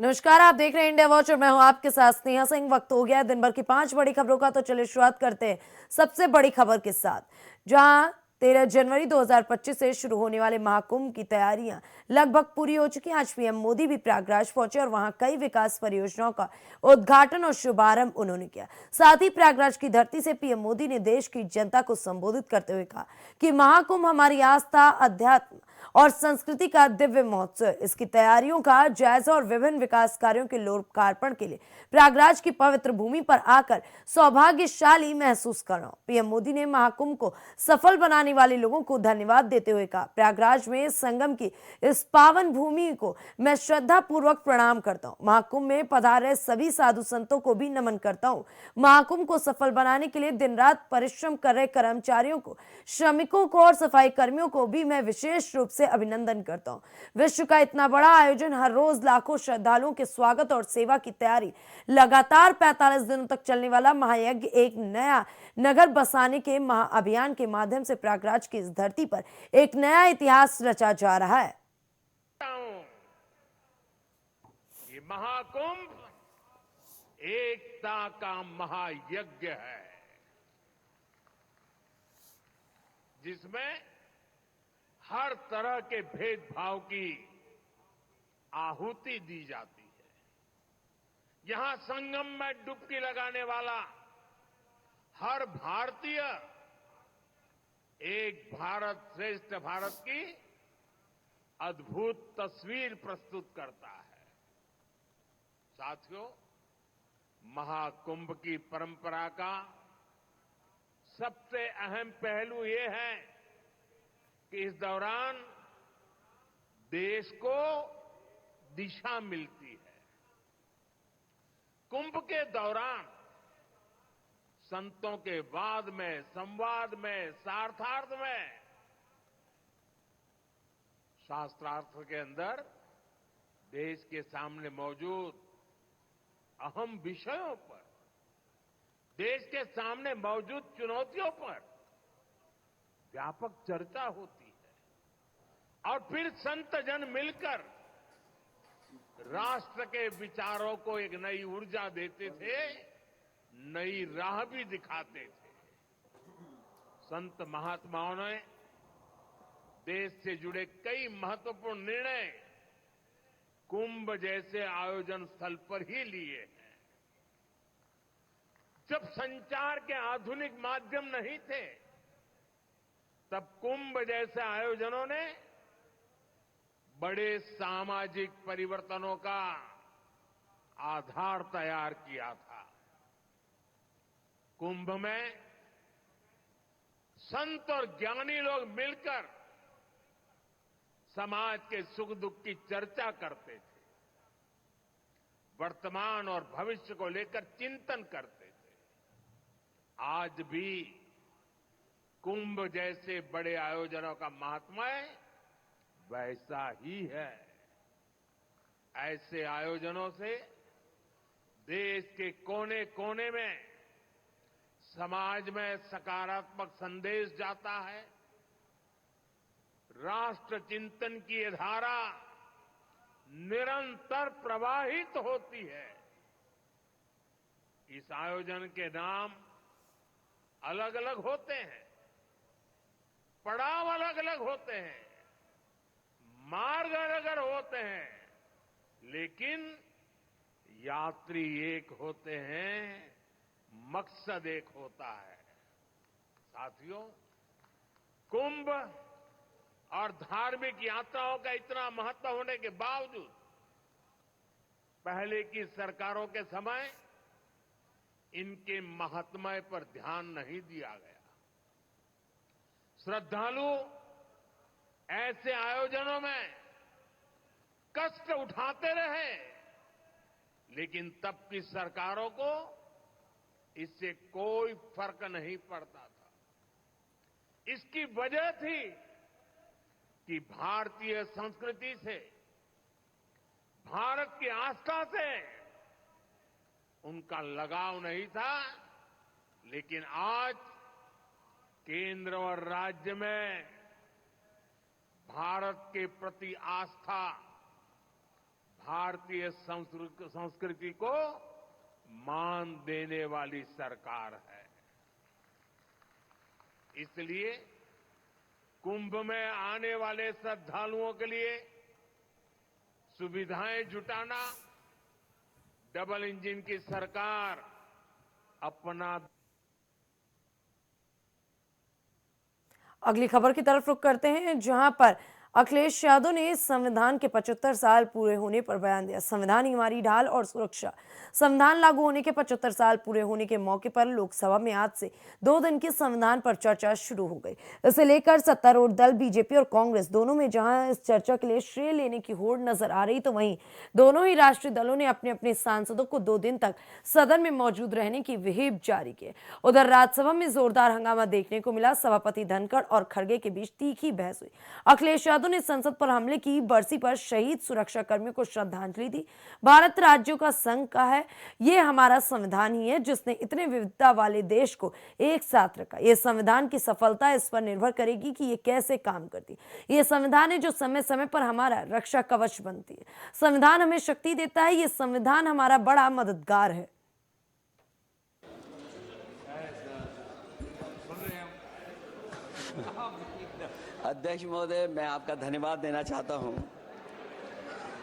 नमस्कार, आप देख रहे हैं इंडिया वॉच और मैं हूं आपके साथ स्नेहा सिंह। वक्त हो गया है दिन भर की 5 बड़ी खबरों का, तो चलिए शुरुआत करते हैं सबसे बड़ी खबर के साथ। जहां 13 जनवरी 2025 से शुरू होने वाले महाकुंभ की तैयारियां लगभग पूरी हो चुकी हैं। आज पीएम मोदी भी प्रयागराज पहुंचे और वहां कई विकास परियोजनाओं का उद्घाटन और शुभारंभ उन्होंने किया। साथ ही प्रयागराज की धरती से पीएम मोदी ने देश की जनता को संबोधित करते हुए कहा कि महाकुंभ हमारी आस्था, अध्यात्म और संस्कृति का दिव्य महोत्सव। इसकी तैयारियों का जायजा और विभिन्न विकास कार्यों के लोकार्पण के लिए प्रयागराज की पवित्र भूमि पर आकर सौभाग्यशाली महसूस कर रहा हूं। पीएम मोदी ने महाकुंभ को सफल बनाने वाले लोगों को धन्यवाद देते हुए कहा, प्रयागराज में संगम की इस पावन भूमि को मैं श्रद्धा पूर्वक प्रणाम करता हूं। महाकुंभ में पधारे सभी साधु संतों को भी नमन करता हूं। महाकुंभ को सफल बनाने के लिए दिन रात परिश्रम कर रहे कर्मचारियों को, श्रमिकों को और सफाई कर्मियों को भी मैं विशेष रूप से अभिनंदन करता हूं। विश्व का इतना बड़ा आयोजन, हर रोज लाखों श्रद्धालुओं के स्वागत और सेवा की तैयारी, लगातार 45 दिनों तक चलने वाला महायज्ञ, एक नया नगर बसाने के महाअभियान के माध्यम से प्रयागराज की इस धरती पर एक नया इतिहास रचा जा रहा है। ये महाकुंभ एकता का महायज्ञ है, जिसमें हर तरह के भेदभाव की आहुति दी जाती है। यहां संगम में डुबकी लगाने वाला हर भारतीय एक भारत श्रेष्ठ भारत की अद्भुत तस्वीर प्रस्तुत करता है। साथियों, महाकुंभ की परंपरा का सबसे अहम पहलू ये है कि इस दौरान देश को दिशा मिलती है। कुंभ के दौरान संतों के वाद में, संवाद में, शास्त्रार्थ में, शास्त्रार्थ के अंदर देश के सामने मौजूद अहम विषयों पर, देश के सामने मौजूद चुनौतियों पर व्यापक चर्चा होती है और फिर संत जन मिलकर राष्ट्र के विचारों को एक नई ऊर्जा देते थे, नई राह भी दिखाते थे। संत महात्माओं ने देश से जुड़े कई महत्वपूर्ण निर्णय कुंभ जैसे आयोजन स्थल पर ही लिए हैं। जब संचार के आधुनिक माध्यम नहीं थे, तब कुंभ जैसे आयोजनों ने बड़े सामाजिक परिवर्तनों का आधार तैयार किया था। कुंभ में संत और ज्ञानी लोग मिलकर समाज के सुख दुख की चर्चा करते थे, वर्तमान और भविष्य को लेकर चिंतन करते थे। आज भी कुंभ जैसे बड़े आयोजनों का महात्म्य वैसा ही है। ऐसे आयोजनों से देश के कोने कोने में समाज में सकारात्मक संदेश जाता है। राष्ट्र चिंतन की ये धारा निरंतर प्रवाहित होती है। इस आयोजन के नाम अलग अलग होते हैं, पड़ाव अलग अलग होते हैं, मार्ग अलग अलग होते हैं, लेकिन यात्री एक होते हैं, मकसद एक होता है। साथियों, कुंभ और धार्मिक यात्राओं का इतना महत्व होने के बावजूद पहले की सरकारों के समय इनके महात्म्य पर ध्यान नहीं दिया गया। श्रद्धालु ऐसे आयोजनों में कष्ट उठाते रहे, लेकिन तब की सरकारों को इससे कोई फर्क नहीं पड़ता था। इसकी वजह थी कि भारतीय संस्कृति से, भारत की आस्था से उनका लगाव नहीं था। लेकिन आज केंद्र और राज्य में भारत के प्रति आस्था, भारतीय संस्कृति को मान देने वाली सरकार है। इसलिए कुंभ में आने वाले श्रद्धालुओं के लिए सुविधाएं जुटाना डबल इंजन की सरकार अपना। अगली खबर की तरफ रुख करते हैं, जहां पर अखिलेश यादव ने संविधान के 75 साल पूरे होने पर बयान दिया। संविधान ही हमारी ढाल और सुरक्षा। संविधान लागू होने के 75 साल पूरे होने के मौके पर लोकसभा में आज से 2 दिन की संविधान पर चर्चा शुरू हो गई। इसे लेकर सत्तारूढ़ दल बीजेपी और कांग्रेस दोनों में जहां इस चर्चा के लिए श्रेय लेने की होड़ नजर आ रही, तो वहीं दोनों ही राष्ट्रीय दलों ने अपने अपने सांसदों को 2 दिन तक सदन में मौजूद रहने की व्हिप जारी की। उधर राज्यसभा में जोरदार हंगामा देखने को मिला। सभापति धनखड़ और खड़गे के बीच तीखी बहस हुई। अखिलेश यादव ने संसद पर हमले की बरसी पर शहीद सुरक्षा कर्मियों को श्रद्धांजलि दी। भारत राज्यों का संघ का है, ये हमारा संविधान ही है जिसने इतने विविधता वाले देश को एक साथ रखा। ये संविधान की सफलता इस पर निर्भर करेगी कि ये कैसे काम करती। ये संविधान है जो समय समय पर हमारा रक्षा कवच बनती है। संविधान हमें शक्ति देता है। ये संविधान हमारा बड़ा मददगार है। अध्यक्ष महोदय, मैं आपका धन्यवाद देना चाहता हूं।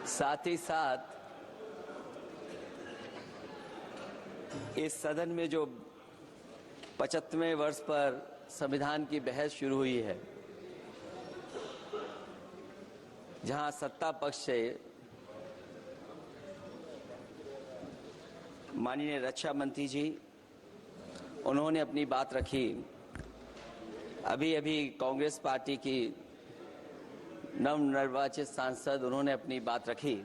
साथ ही साथ इस सदन में जो 75वें वर्ष पर संविधान की बहस शुरू हुई है, जहां सत्ता पक्ष से माननीय रक्षा मंत्री जी उन्होंने अपनी बात रखी। अभी अभी कांग्रेस पार्टी की नवनिर्वाचित सांसद उन्होंने अपनी बात रखी।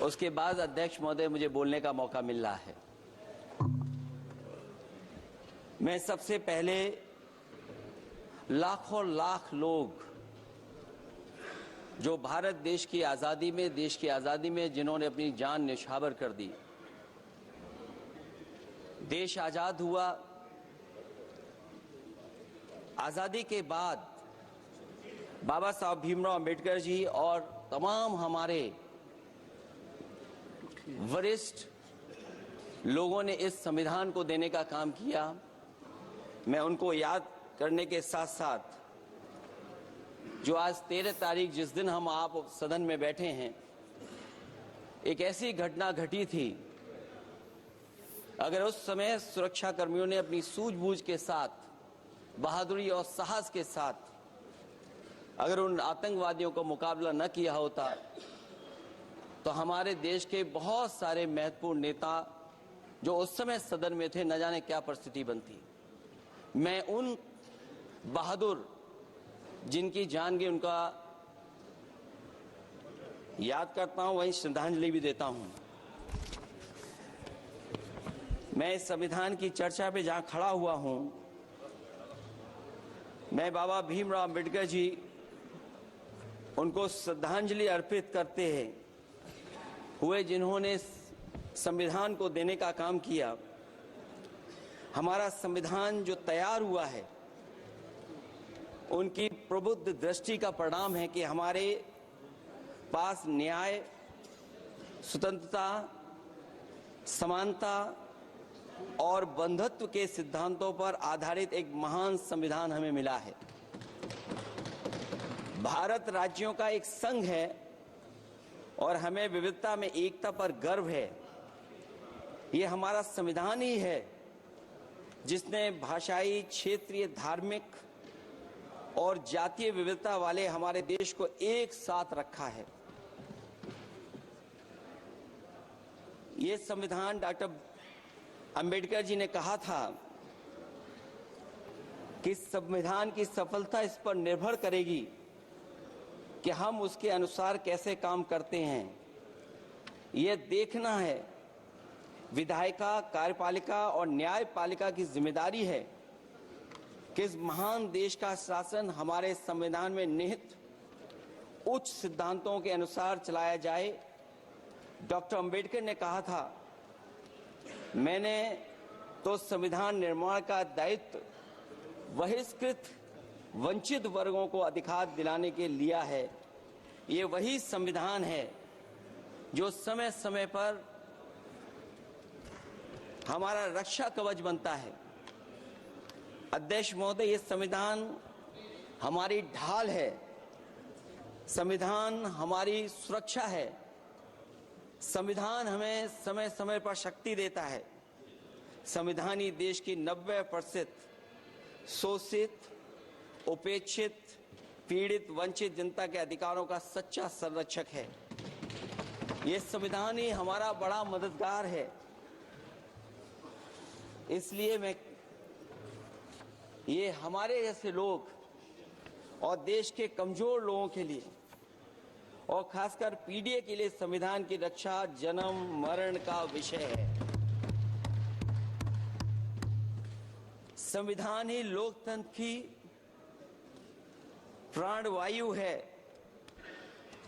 उसके बाद अध्यक्ष महोदय मुझे बोलने का मौका मिल रहा है। मैं सबसे पहले लाखों लाख लोग जो भारत देश की आजादी में जिन्होंने अपनी जान न्यौछावर कर दी। देश आजाद हुआ। आजादी के बाद बाबा साहब भीमराव अंबेडकर जी और तमाम हमारे वरिष्ठ लोगों ने इस संविधान को देने का काम किया। मैं उनको याद करने के साथ साथ जो आज 13 तारीख जिस दिन हम आप सदन में बैठे हैं, एक ऐसी घटना घटी थी। अगर उस समय सुरक्षा कर्मियों ने अपनी सूझबूझ के साथ, बहादुरी और साहस के साथ अगर उन आतंकवादियों को मुकाबला न किया होता, तो हमारे देश के बहुत सारे महत्वपूर्ण नेता जो उस समय सदन में थे, न जाने क्या परिस्थिति बनती। मैं उन बहादुर जिनकी जान गई उनका याद करता हूं, वहीं श्रद्धांजलि भी देता हूं। मैं इस संविधान की चर्चा पे जहां खड़ा हुआ हूं, मैं बाबा भीमराव अंबेडकर जी उनको श्रद्धांजलि अर्पित करते हुए जिन्होंने संविधान को देने का काम किया। हमारा संविधान जो तैयार हुआ है, उनकी प्रबुद्ध दृष्टि का परिणाम है कि हमारे पास न्याय, स्वतंत्रता, समानता और बंधुत्व के सिद्धांतों पर आधारित एक महान संविधान हमें मिला है। भारत राज्यों का एक संघ है और हमें विविधता में एकता पर गर्व है। ये हमारा संविधान ही है जिसने भाषाई, क्षेत्रीय, धार्मिक और जातीय विविधता वाले हमारे देश को एक साथ रखा है। ये संविधान डॉक्टर अंबेडकर जी ने कहा था कि संविधान की सफलता इस पर निर्भर करेगी कि हम उसके अनुसार कैसे काम करते हैं। यह देखना है, विधायिका, कार्यपालिका और न्यायपालिका की जिम्मेदारी है कि इस महान देश का शासन हमारे संविधान में निहित उच्च सिद्धांतों के अनुसार चलाया जाए। डॉक्टर अंबेडकर ने कहा था, मैंने तो संविधान निर्माण का दायित्व बहिष्कृत वंचित वर्गों को अधिकार दिलाने के लिया है। ये वही संविधान है जो समय समय पर हमारा रक्षा कवच बनता है। अध्यक्ष महोदय, ये संविधान हमारी ढाल है, संविधान हमारी सुरक्षा है, संविधान हमें समय समय पर शक्ति देता है। संविधान ही देश की 90% शोषित, उपेक्षित, पीड़ित, वंचित जनता के अधिकारों का सच्चा संरक्षक है। ये संविधान ही हमारा बड़ा मददगार है। इसलिए ये हमारे जैसे लोग और देश के कमजोर लोगों के लिए और खासकर पीडीए के लिए संविधान की रक्षा जन्म मरण का विषय है। संविधान ही लोकतंत्र की प्राणवायु है।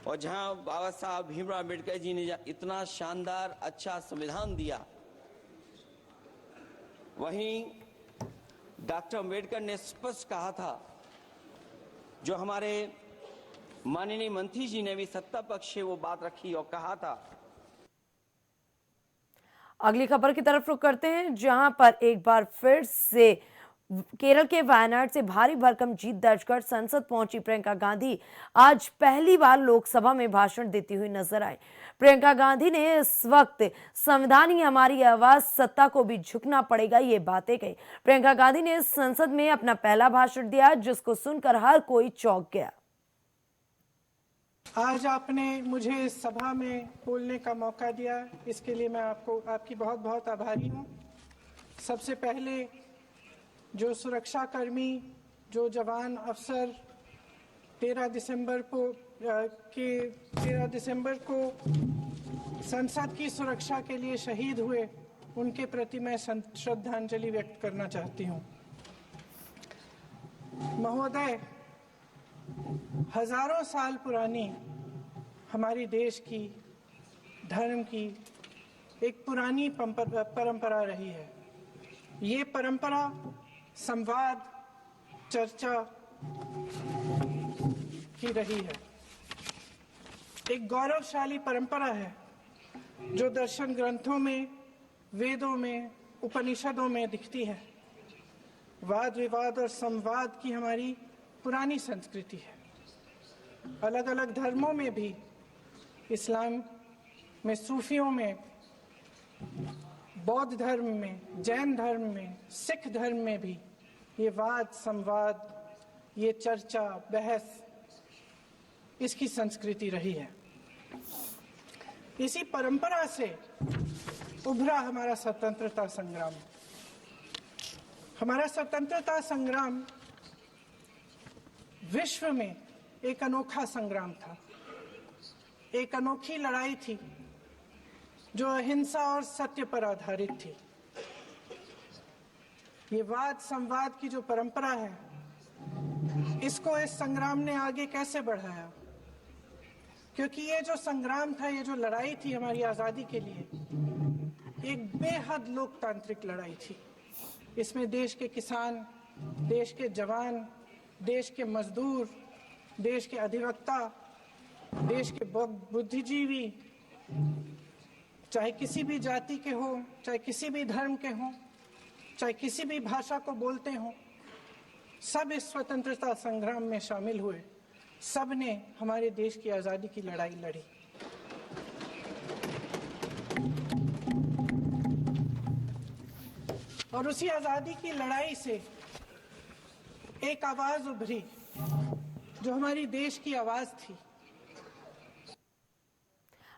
और जहां बाबा साहब भीमराव अम्बेडकर जी ने इतना शानदार अच्छा संविधान दिया, वहीं डॉक्टर अम्बेडकर ने स्पष्ट कहा था, जो हमारे माननीय मंत्री जी ने भी सत्ता पक्ष से वो बात रखी और कहा था। अगली खबर की तरफ रुख करते हैं, जहां पर एक बार फिर से केरल के वायनाड से भारी भरकम जीत दर्ज कर संसद पहुंची प्रियंका गांधी आज पहली बार लोकसभा में भाषण देती हुई नजर आई। प्रियंका गांधी ने इस वक्त संविधान ही हमारी आवाज, सत्ता को भी झुकना पड़ेगा, ये बातें कही। प्रियंका गांधी ने संसद में अपना पहला भाषण दिया, जिसको सुनकर हर कोई चौंक गया। आज आपने मुझे इस सभा में बोलने का मौका दिया, इसके लिए मैं आपकी बहुत बहुत आभारी हूँ। सबसे पहले जो सुरक्षाकर्मी, जो जवान अफसर 13 दिसंबर को संसद की सुरक्षा के लिए शहीद हुए, उनके प्रति मैं श्रद्धांजलि व्यक्त करना चाहती हूँ। महोदय, हजारों साल पुरानी हमारी देश की, धर्म की एक पुरानी परंपरा रही है। ये परंपरा संवाद, चर्चा की रही है। एक गौरवशाली परंपरा है जो दर्शन ग्रंथों में, वेदों में, उपनिषदों में दिखती है। वाद विवाद और संवाद की हमारी पुरानी संस्कृति है। अलग अलग धर्मों में भी, इस्लाम में, सूफियों में, बौद्ध धर्म में, जैन धर्म में, सिख धर्म में भी ये वाद संवाद, ये चर्चा बहस, इसकी संस्कृति रही है। इसी परंपरा से उभरा हमारा स्वतंत्रता संग्राम। हमारा स्वतंत्रता संग्राम विश्व में एक अनोखा संग्राम था, एक अनोखी लड़ाई थी जो अहिंसा और सत्य पर आधारित थी। ये वाद संवाद की जो परंपरा है, इसको इस संग्राम ने आगे कैसे बढ़ाया? क्योंकि ये जो संग्राम था, ये जो लड़ाई थी हमारी आजादी के लिए, एक बेहद लोकतांत्रिक लड़ाई थी। इसमें देश के किसान, देश के जवान, देश के मजदूर, देश के अधिवक्ता, देश के बुद्धिजीवी, चाहे किसी भी जाति के हो, चाहे किसी भी धर्म के हो, चाहे किसी भी भाषा को बोलते हो, सब इस स्वतंत्रता संग्राम में शामिल हुए। सब ने हमारे देश की आजादी की लड़ाई लड़ी। और उसी आजादी की लड़ाई से एक आवाज उभरी जो हमारी देश की आवाज थी।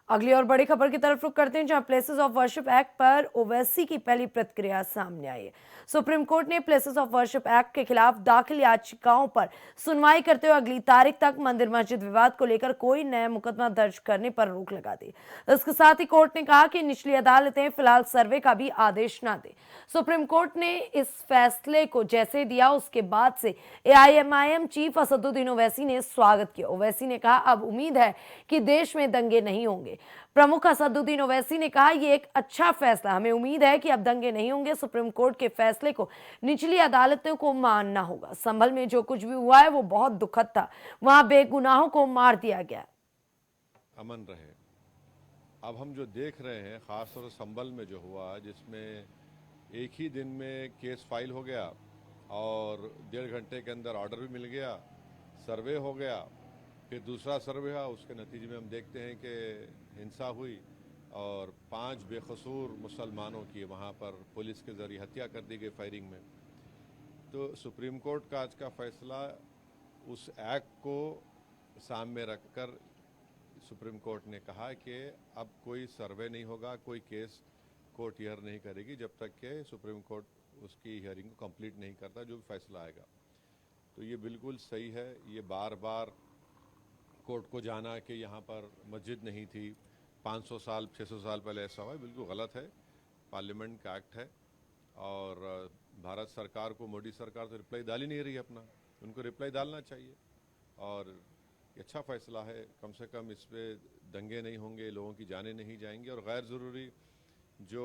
अगली और बड़ी खबर की तरफ रुख करते हैं, जहां प्लेसेस ऑफ वर्शिप एक्ट पर ओवैसी की पहली प्रतिक्रिया सामने आई है। सुप्रीम कोर्ट ने प्लेसेस ऑफ वर्शिप एक्ट के खिलाफ दाखिल याचिकाओं पर सुनवाई करते हुए अगली तारीख तक मंदिर मस्जिद विवाद को लेकर कोई नया मुकदमा दर्ज करने पर रोक लगा दी। इसके साथ ही कोर्ट ने कहा कि निचली अदालतें फिलहाल सर्वे का भी आदेश न दें। सुप्रीम कोर्ट ने इस फैसले को जैसे दिया, उसके बाद से एआईएमआईएम चीफ असदुद्दीन ओवैसी ने स्वागत किया। ओवैसी ने कहा, अब उम्मीद है कि देश में दंगे नहीं होंगे। प्रमुख असदुद्दीन ओवैसी ने कहा, यह एक अच्छा फैसला, हमें उम्मीद है कि अब दंगे नहीं होंगे। सुप्रीम कोर्ट के फैसले को निचली अदालतों को मानना होगा। संभल में जो कुछ भी हुआ है वो बहुत दुखद था, वहां बेगुनाहों को मार दिया गया। अमन रहे, अब हम जो देख रहे हैं ख़ासतौर से संभल में जो हुआ, जिसमें एक ही दिन में केस फाइल हो गया और 1.5 घंटे के अंदर ऑर्डर भी मिल गया, सर्वे हो गया, फिर दूसरा सर्वे हुआ, उसके नतीजे में हम देखते हैं कि हिंसा हुई और 5 बेकसूर मुसलमानों की वहाँ पर पुलिस के ज़रिए हत्या कर दी गई फायरिंग में। तो सुप्रीम कोर्ट का आज का फैसला उस एक्ट को सामने रखकर सुप्रीम कोर्ट ने कहा कि अब कोई सर्वे नहीं होगा, कोई केस कोर्ट हियर नहीं करेगी जब तक कि सुप्रीम कोर्ट उसकी हियरिंग को कंप्लीट नहीं करता, जो भी फैसला आएगा। तो ये बिल्कुल सही है। ये बार बार कोर्ट को जाना कि यहाँ पर मस्जिद नहीं थी, 500 साल 600 साल पहले ऐसा हुआ, बिल्कुल गलत है। पार्लियामेंट का एक्ट है और भारत सरकार को, मोदी सरकार तो रिप्लाई डाल ही नहीं रही है अपना, उनको रिप्लाई डालना चाहिए। और अच्छा फैसला है, कम से कम इस पर दंगे नहीं होंगे, लोगों की जानें नहीं जाएंगी और गैर ज़रूरी जो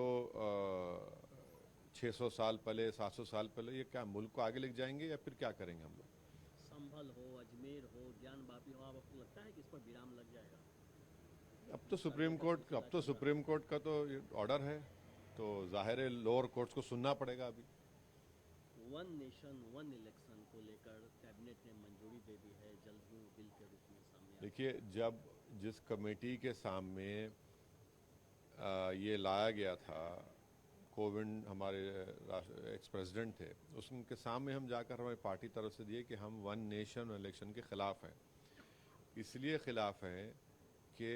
600 साल पहले 700 साल पहले, ये क्या मुल्क को आगे लेके जाएंगे या फिर क्या करेंगे हम लोग? संभल हो, अजमेर हो, ज्ञान वापी हो, आपको लगता है कि इस पर विराम लग जाएगा? अब तो सुप्रीम कोर्ट का तो ऑर्डर है, तो जाहिर है लोअर कोर्ट्स को सुनना पड़ेगा। अभी वन नेशन वन इलेक्शन को लेकर कैबिनेट ने मंजूरी दे दी है, जल्द ही बिल के रूप में सामने। देखिए, जब जिस कमेटी के सामने ये लाया गया था, कोविंद हमारे एक्स प्रेसिडेंट थे, उसके सामने हम जाकर हमारी पार्टी तरफ से दिए कि हम वन नेशन इलेक्शन के ख़िलाफ़ हैं। इसलिए ख़िलाफ़ हैं कि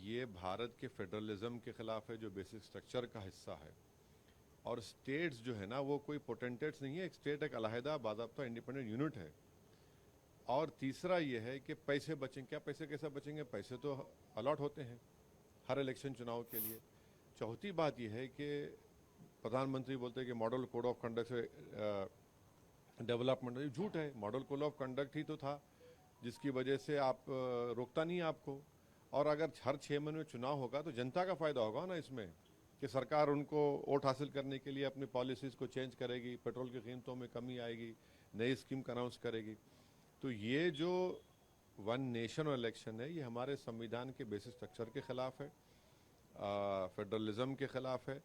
ये भारत के फेडरलिज्म के ख़िलाफ़ है, जो बेसिक स्ट्रक्चर का हिस्सा है। और स्टेट्स जो है ना, वो कोई पोटेंटेट्स नहीं है। एक स्टेट एक अलहदा बाज़ाब्ता इंडिपेंडेंट यूनिट है। और तीसरा ये है कि पैसे बचेंगे क्या? पैसे कैसे बचेंगे? पैसे तो अलॉट होते हैं हर इलेक्शन चुनाव के लिए। चौथी बात यह है कि प्रधानमंत्री बोलते हैं कि मॉडल कोड ऑफ कंडक्ट से डेवलपमेंट, ये झूठ है। मॉडल कोड ऑफ कंडक्ट ही तो था जिसकी वजह से आप रोकता नहीं आपको। और अगर हर 6 महीने में चुनाव होगा तो जनता का फ़ायदा होगा ना इसमें, कि सरकार उनको वोट हासिल करने के लिए अपनी पॉलिसीज़ को चेंज करेगी, पेट्रोल की कीमतों में कमी आएगी, नई स्कीम का अनाउंस करेगी। तो ये जो वन नेशन इलेक्शन है, ये हमारे संविधान के बेसिक स्ट्रक्चर के ख़िलाफ़ है, फेडरलिज्म के ख़िलाफ़ है।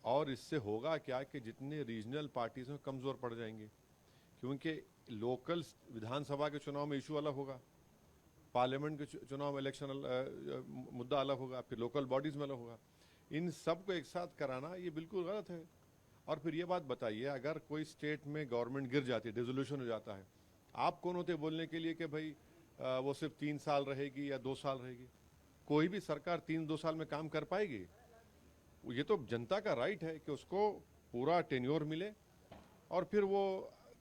और इससे होगा क्या कि जितने रीजनल पार्टीज़ हैं कमज़ोर पड़ जाएंगे, क्योंकि लोकल विधानसभा के चुनाव में इशू अलग होगा, पार्लियामेंट के चुनाव में इलेक्शन मुद्दा अलग होगा, फिर लोकल बॉडीज़ में अलग होगा। इन सब को एक साथ कराना ये बिल्कुल गलत है। और फिर ये बात बताइए, अगर कोई स्टेट में गवर्नमेंट गिर जाती है, डिसोल्यूशन हो जाता है, आप कौन होते बोलने के लिए कि भाई वो सिर्फ 3 साल रहेगी या 2 साल रहेगी? कोई भी सरकार 3-2 साल में काम कर पाएगी? ये तो जनता का राइट है कि उसको पूरा टेन्योर मिले और फिर वो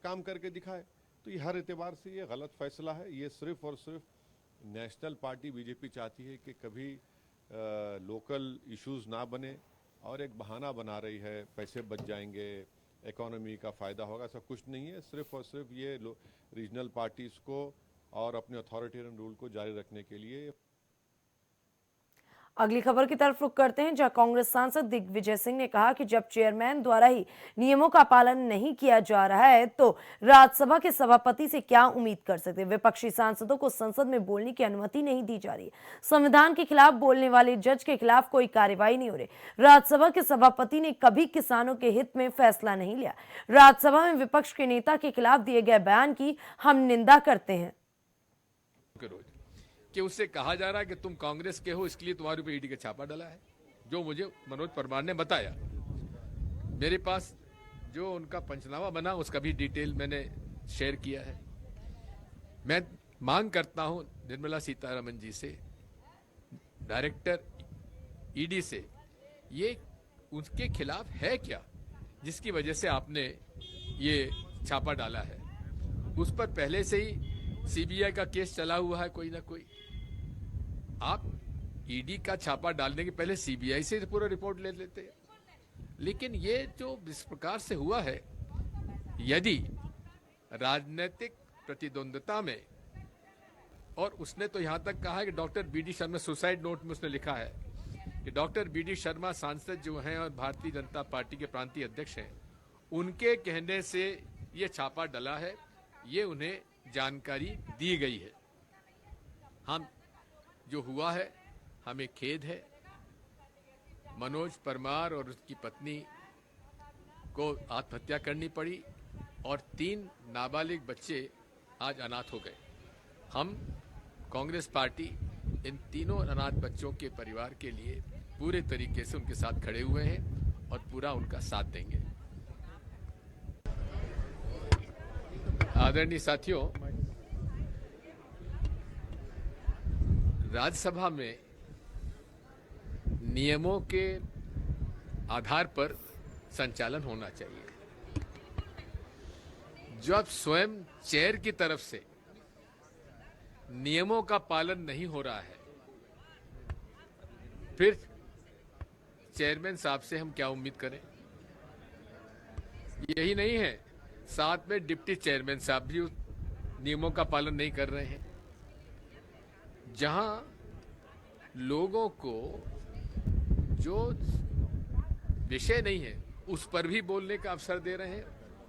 काम करके दिखाए। तो ये हर एतबार से ये गलत फैसला है। ये सिर्फ और सिर्फ नेशनल पार्टी बीजेपी चाहती है कि कभी लोकल इश्यूज ना बने और एक बहाना बना रही है, पैसे बच जाएंगे, इकोनॉमी का फ़ायदा होगा। ऐसा कुछ नहीं है। सिर्फ और सिर्फ ये रीजनल पार्टीज़ को और अपने अथॉरिटेरियन रूल को जारी रखने के लिए। अगली खबर की तरफ रुख करते हैं, जहां कांग्रेस सांसद दिग्विजय सिंह ने कहा कि जब चेयरमैन द्वारा ही नियमों का पालन नहीं किया जा रहा है तो राज्यसभा के सभापति से क्या उम्मीद कर सकते हैं। विपक्षी सांसदों को संसद में बोलने की अनुमति नहीं दी जा रही। संविधान के खिलाफ बोलने वाले जज के खिलाफ कोई कार्रवाई नहीं हो रही। राज्यसभा के सभापति ने कभी किसानों के हित में फैसला नहीं लिया। राज्यसभा में विपक्ष के नेता के खिलाफ दिए गए बयान की हम निंदा करते हैं कि उससे कहा जा रहा है कि तुम कांग्रेस के हो, इसके लिए तुम्हारे ऊपर ईडी का छापा डाला है, जो मुझे मनोज परमार ने बताया। मेरे पास जो उनका पंचनामा बना उसका भी डिटेल मैंने शेयर किया है। मैं मांग करता हूं निर्मला सीतारमन जी से, डायरेक्टर ईडी से, ये उसके खिलाफ है क्या जिसकी वजह से आपने ये छापा डाला है। उस पर पहले से ही सीबीआई का केस चला हुआ है कोई ना कोई। आप ईडी का छापा डालने के पहले सीबीआई से पूरा रिपोर्ट ले लेते हैं। लेकिन ये जो इस प्रकार से हुआ है, यदि राजनीतिक प्रतिद्वंद्विता में, और उसने तो यहां तक कहा है कि doctor BD Sharma, suicide note में उसने लिखा है कि डॉक्टर बीडी शर्मा सांसद जो हैं और भारतीय जनता पार्टी के प्रांतीय अध्यक्ष हैं, उनके कहने से ये छापा डला है, ये उन्हें जानकारी दी गई है। हम जो हुआ है हमें खेद है, मनोज परमार और उसकी पत्नी को आत्महत्या करनी पड़ी और 3 नाबालिग बच्चे आज अनाथ हो गए। हम कांग्रेस पार्टी इन तीनों अनाथ बच्चों के परिवार के लिए पूरे तरीके से उनके साथ खड़े हुए हैं और पूरा उनका साथ देंगे। आदरणीय साथियों, राज्यसभा में नियमों के आधार पर संचालन होना चाहिए। जब स्वयं चेयर की तरफ से नियमों का पालन नहीं हो रहा है, फिर चेयरमैन साहब से हम क्या उम्मीद करें? यही नहीं है, साथ में डिप्टी चेयरमैन साहब भी नियमों का पालन नहीं कर रहे हैं। जहां लोगों को जो विषय नहीं है उस पर भी बोलने का अवसर दे रहे हैं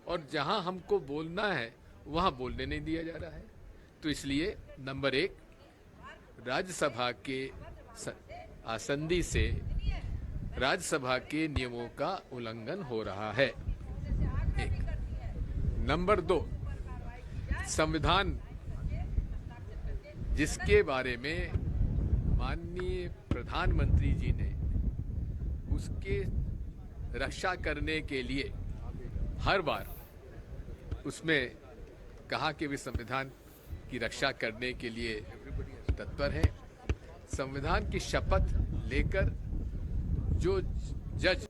और जहां हमको बोलना है वहां बोलने नहीं दिया जा रहा है। तो इसलिए नंबर 1, राज्यसभा के आसंदी से राज्यसभा के नियमों का उल्लंघन हो रहा है। 1 नंबर 2, संविधान जिसके बारे में माननीय प्रधानमंत्री जी ने उसके रक्षा करने के लिए हर बार उसमें कहा कि वे संविधान की रक्षा करने के लिए तत्पर हैं। संविधान की शपथ लेकर जो जज।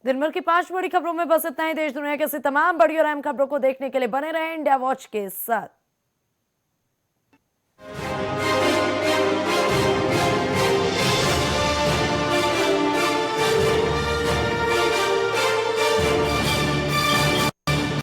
दिन भर की 5 बड़ी खबरों में बस इतना ही। देश दुनिया की ऐसी तमाम बड़ी और अहम खबरों को देखने के लिए बने रहें इंडिया वॉच के साथ।